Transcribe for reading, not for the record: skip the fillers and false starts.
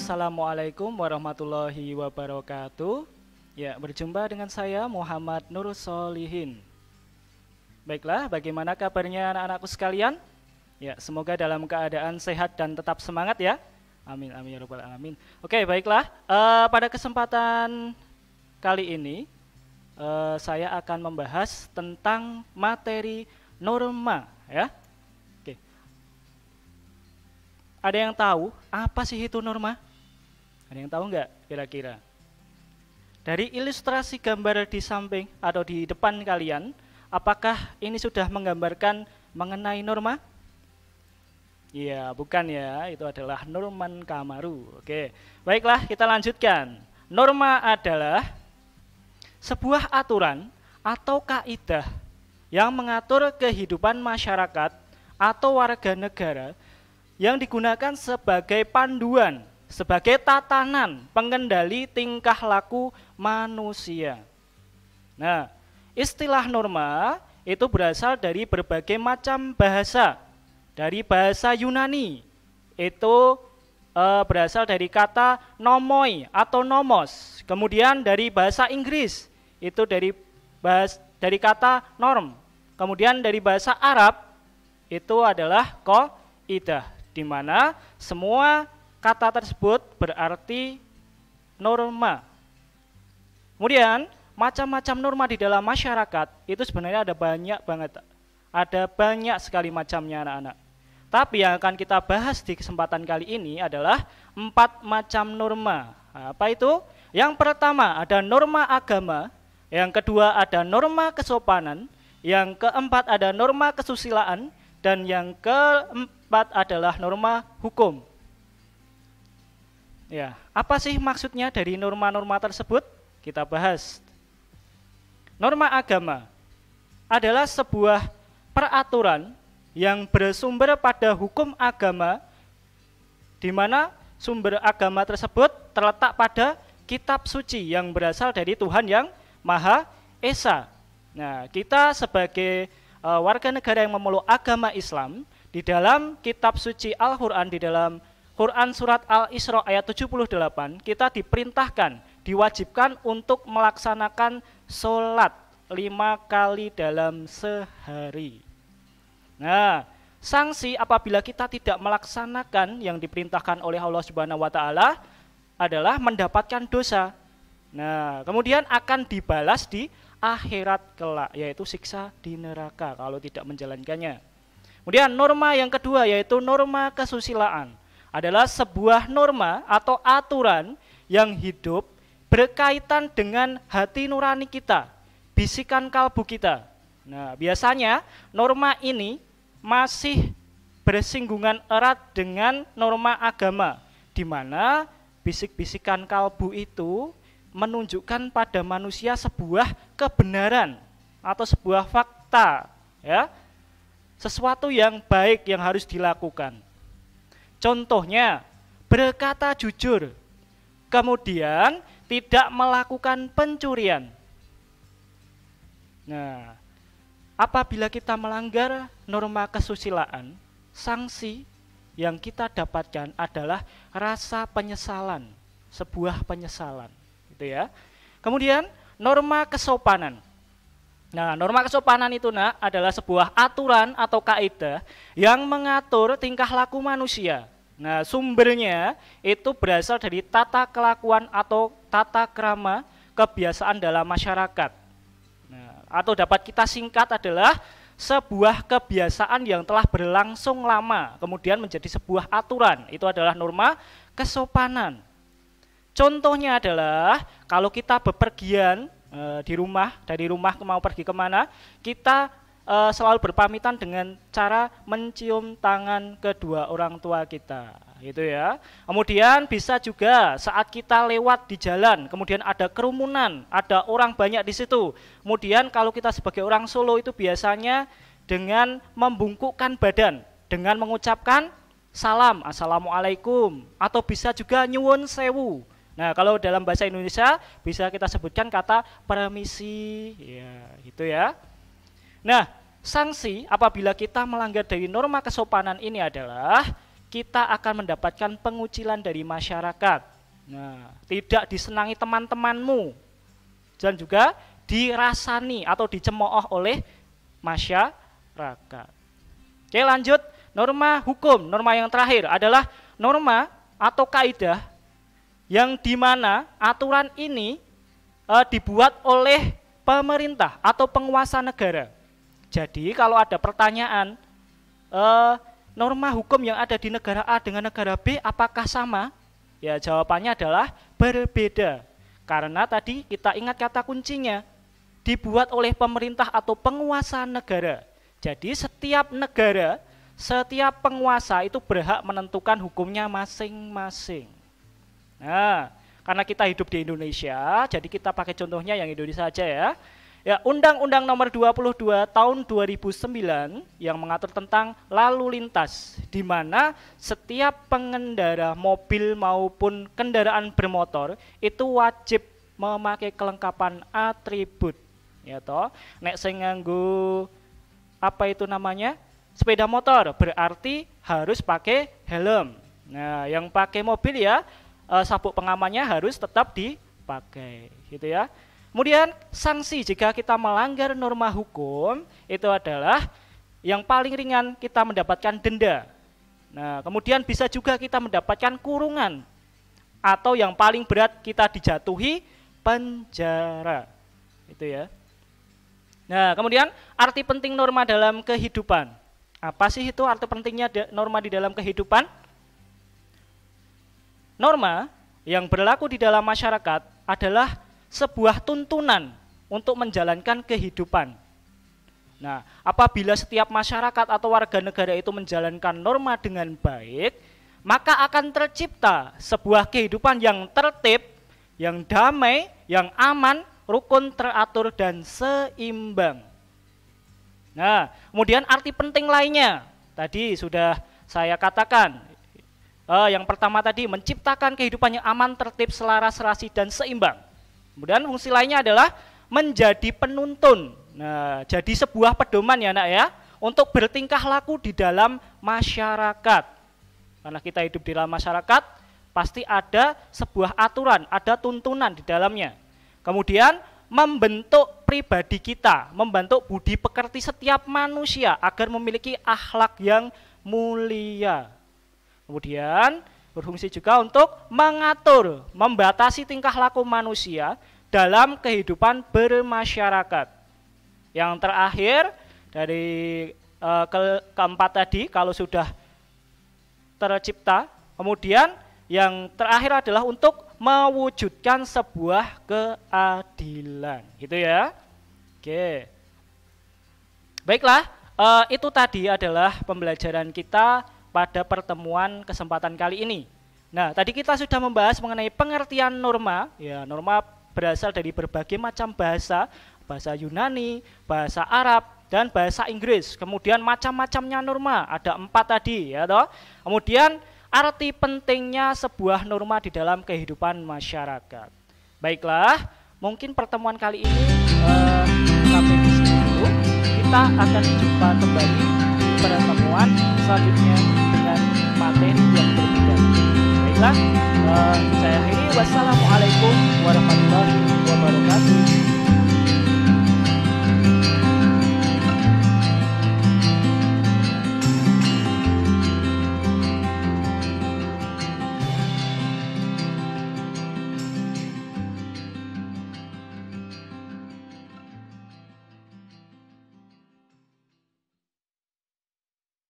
Assalamualaikum warahmatullahi wabarakatuh. Ya, berjumpa dengan saya Muhammad Nur Solihin. Baiklah, bagaimana kabarnya anak-anakku sekalian? Ya, semoga dalam keadaan sehat dan tetap semangat ya. Amin, amin ya rabbal alamin. Oke, baiklah. Pada kesempatan kali ini saya akan membahas tentang materi norma ya. Ada yang tahu apa sih itu norma? Ada yang tahu nggak kira-kira? Dari ilustrasi gambar di samping atau di depan kalian, apakah ini sudah menggambarkan mengenai norma? Iya, bukan ya, itu adalah Norman Kamaru. Oke, baiklah kita lanjutkan. Norma adalah sebuah aturan atau kaidah yang mengatur kehidupan masyarakat atau warga negara yang digunakan sebagai panduan, sebagai tatanan pengendali tingkah laku manusia. Nah, istilah norma itu berasal dari berbagai macam bahasa. Dari bahasa Yunani, itu berasal dari kata nomoi atau nomos. Kemudian dari bahasa Inggris, itu dari kata norm. Kemudian dari bahasa Arab, itu adalah qaidah, di mana semua kata tersebut berarti norma. Kemudian macam-macam norma di dalam masyarakat itu sebenarnya ada banyak banget. Ada banyak sekali macamnya anak-anak. Tapi yang akan kita bahas di kesempatan kali ini adalah 4 macam norma. Apa itu? Yang pertama ada norma agama, yang kedua ada norma kesopanan, yang keempat ada norma kesusilaan, dan yang keempat adalah norma hukum. Ya, apa sih maksudnya dari norma-norma tersebut? Kita bahas. Norma agama adalah sebuah peraturan yang bersumber pada hukum agama, di mana sumber agama tersebut terletak pada kitab suci yang berasal dari Tuhan yang Maha Esa. Nah, kita sebagai warga negara yang memeluk agama Islam, di dalam kitab suci Al-Quran, di dalam Quran surat Al-Isra ayat 78, kita diperintahkan, diwajibkan untuk melaksanakan sholat 5 kali dalam sehari. Nah, sanksi apabila kita tidak melaksanakan yang diperintahkan oleh Allah Subhanahu wa taala adalah mendapatkan dosa. Nah, kemudian akan dibalas di akhirat kelak, yaitu siksa di neraka kalau tidak menjalankannya. Kemudian norma yang kedua yaitu norma kesusilaan. Adalah sebuah norma atau aturan yang hidup berkaitan dengan hati nurani kita, bisikan kalbu kita. Nah, biasanya norma ini masih bersinggungan erat dengan norma agama, di mana bisik-bisikan kalbu itu menunjukkan pada manusia sebuah kebenaran atau sebuah fakta, ya, sesuatu yang baik yang harus dilakukan. Contohnya, berkata jujur, kemudian tidak melakukan pencurian. Nah, apabila kita melanggar norma kesusilaan, sanksi yang kita dapatkan adalah rasa penyesalan, sebuah penyesalan. Ya. Kemudian norma kesopanan. Nah, norma kesopanan itu adalah sebuah aturan atau kaidah yang mengatur tingkah laku manusia. Nah, sumbernya itu berasal dari tata kelakuan atau tata krama kebiasaan dalam masyarakat. Nah, atau dapat kita singkat adalah sebuah kebiasaan yang telah berlangsung lama kemudian menjadi sebuah aturan. Itu adalah norma kesopanan. Contohnya adalah kalau kita bepergian di rumah, dari rumah mau pergi kemana, kita selalu berpamitan dengan cara mencium tangan kedua orang tua kita, gitu ya. Kemudian bisa juga saat kita lewat di jalan, kemudian ada kerumunan, ada orang banyak di situ. Kemudian kalau kita sebagai orang Solo itu biasanya dengan membungkukkan badan, dengan mengucapkan salam, assalamualaikum, atau bisa juga nyuwun sewu. Nah, kalau dalam bahasa Indonesia bisa kita sebutkan kata permisi, ya, gitu ya. Nah, sanksi apabila kita melanggar dari norma kesopanan ini adalah kita akan mendapatkan pengucilan dari masyarakat. Nah, tidak disenangi teman-temanmu dan juga dirasani atau dicemooh oleh masyarakat. Oke, lanjut. Norma hukum, norma yang terakhir adalah norma atau kaidah yang dimana aturan ini dibuat oleh pemerintah atau penguasa negara. Jadi kalau ada pertanyaan, norma hukum yang ada di negara A dengan negara B apakah sama? Ya, jawabannya adalah berbeda. Karena tadi kita ingat kata kuncinya, dibuat oleh pemerintah atau penguasa negara. Jadi setiap negara, setiap penguasa itu berhak menentukan hukumnya masing-masing. Nah, karena kita hidup di Indonesia, jadi kita pakai contohnya yang Indonesia saja ya. Ya, Undang-Undang Nomor 22 Tahun 2009 yang mengatur tentang lalu lintas, di mana setiap pengendara mobil maupun kendaraan bermotor itu wajib memakai kelengkapan atribut. Ya toh, nek sing nganggo apa itu namanya? Sepeda motor berarti harus pakai helm. Nah, yang pakai mobil ya sabuk pengamannya harus tetap dipakai, gitu ya. Kemudian sanksi jika kita melanggar norma hukum itu adalah yang paling ringan kita mendapatkan denda. Nah, kemudian bisa juga kita mendapatkan kurungan atau yang paling berat kita dijatuhi penjara. Itu ya. Nah, kemudian arti penting norma dalam kehidupan. Apa sih itu arti pentingnya norma di dalam kehidupan? Norma yang berlaku di dalam masyarakat adalah sebuah tuntunan untuk menjalankan kehidupan. Nah, apabila setiap masyarakat atau warga negara itu menjalankan norma dengan baik, maka akan tercipta sebuah kehidupan yang tertib, yang damai, yang aman, rukun, teratur, dan seimbang. Nah, kemudian arti penting lainnya, tadi sudah saya katakan, yang pertama tadi menciptakan kehidupan yang aman, tertib, selaras, serasi, dan seimbang. Kemudian fungsi lainnya adalah menjadi penuntun. Nah, jadi sebuah pedoman ya nak ya, untuk bertingkah laku di dalam masyarakat. Karena kita hidup di dalam masyarakat, pasti ada sebuah aturan, ada tuntunan di dalamnya. Kemudian membentuk pribadi kita, membentuk budi pekerti setiap manusia agar memiliki akhlak yang mulia. Kemudian berfungsi juga untuk mengatur, membatasi tingkah laku manusia dalam kehidupan bermasyarakat. Yang terakhir dari keempat tadi, kalau sudah tercipta, kemudian yang terakhir adalah untuk mewujudkan sebuah keadilan, gitu ya. Oke, baiklah, itu tadi adalah pembelajaran kita pada pertemuan kesempatan kali ini. Nah, tadi kita sudah membahas mengenai pengertian norma. Ya, norma berasal dari berbagai macam bahasa, bahasa Yunani, bahasa Arab, dan bahasa Inggris. Kemudian macam-macamnya norma, ada 4 tadi, ya toh. Kemudian arti pentingnya sebuah norma di dalam kehidupan masyarakat. Baiklah, mungkin pertemuan kali ini sampai di sini dulu. Kita akan jumpa kembali di pertemuan selanjutnya dengan materi yang berbeda. Baiklah, saya akhiri. Wassalamualaikum warahmatullahi wabarakatuh.